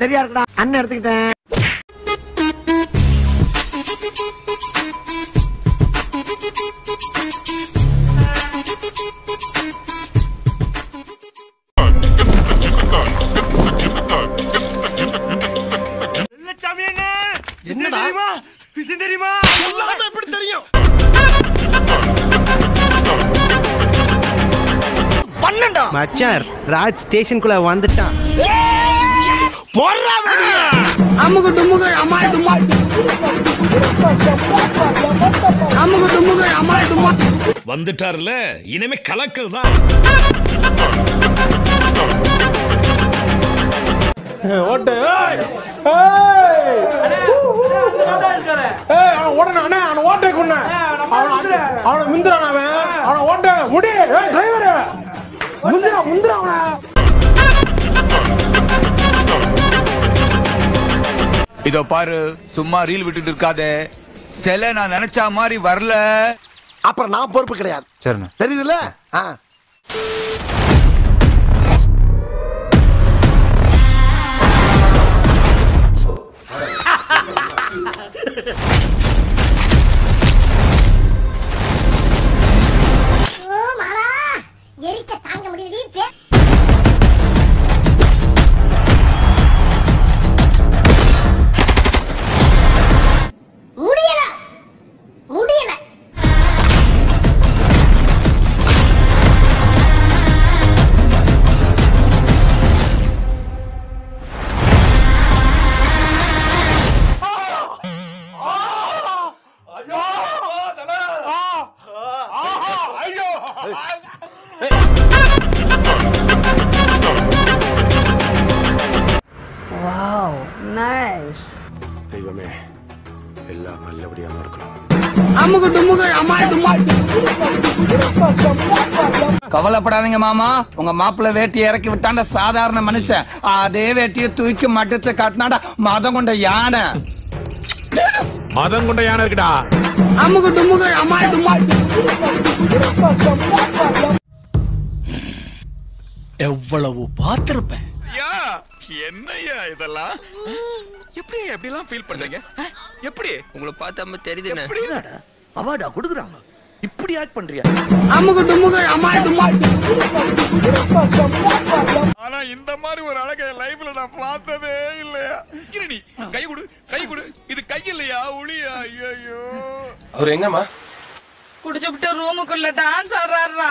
சரியா இருக்கா அண்ணன் எடுத்துக்கிட்டேன். மச்சான் ராஜ் ஸ்டேஷனுக்குள்ள வந்துட்டான். வந்துட்டார்ல, இனிமே கலக்கல் தான். ஓட்டு அவனை முந்திரான், அவனை ஓட்ட முடி டிரைவர் முந்திரா இதோ பாரு, சும்மா ரீல் விட்டுட்டு இருக்காதே. சில நான் நினைச்ச மாதிரி வரல, அப்புறம் நான் பொறுப்பு கிடையாது. சரிண்ணா, தெரியுதுல்ல? தெய்வமே, எல்லாம் நல்லபடியா நடக்கணும். கவலைப்படாதீங்க மாமா. உங்க மாப்பிள்ள வேட்டியை இறக்கி விட்டாண்ட சாதாரண மனுஷன். அதே வேட்டியை தூக்கி மடிச்சு காட்டினாடா மதம் கொண்ட யானை. மதம் கொண்ட யானை இருக்குடா. எவ்வளவு பார்த்திருப்பேன். என்னையா இதெல்லாம்? எப்படி எப்படிலாம் ஃபீல் பண்றீங்க? எப்படி உங்களை பார்த்தா தெரியுதுண்ணே. என்னடா அவார்டா கொடுக்குறாங்க, இப்படி ஆக்ட் பண்றியா? ஆனா இந்த மாதிரி ஒரு அழகை லைஃப்ல நான் பார்த்ததே இல்லையா. நீ கை கொடு, கை கொடு. இது கை இல்லையா, உளியா? ஐயோ, அவர் எங்கம்மா? குடிச்சுட்டு ரூமுக்குள்ள டான்ஸ் ஆடுறாரா.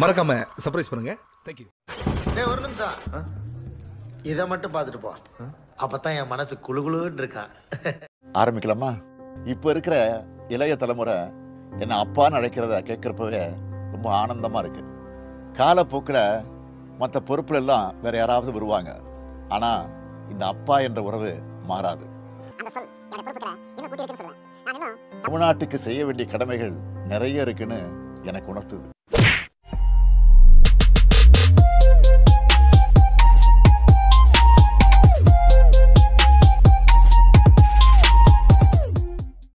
மறக்காம சர்ப்ரைஸ் பண்ணுங்க. தேங்க்யூ. ஒரு நிமிஷம் இதை மட்டும் பார்த்துட்டு போ, அப்பதான் என் மனசு குளுகுளுன்னு இருக்கா. ஆரம்பிக்கலாமா? இப்போ இருக்கிற இளைய தலைமுறை என்ன அப்பான்னு அழைக்கிறத கேட்குறப்பவே ரொம்ப ஆனந்தமா இருக்கு. காலப்போக்கில் மற்ற பொறுப்புல எல்லாம் வேற யாராவது வருவாங்க, ஆனா இந்த அப்பா என்ற உறவு மாறாது. தமிழ்நாட்டுக்கு செய்ய வேண்டிய கடமைகள் நிறைய இருக்குன்னு எனக்கு உணர்த்துது.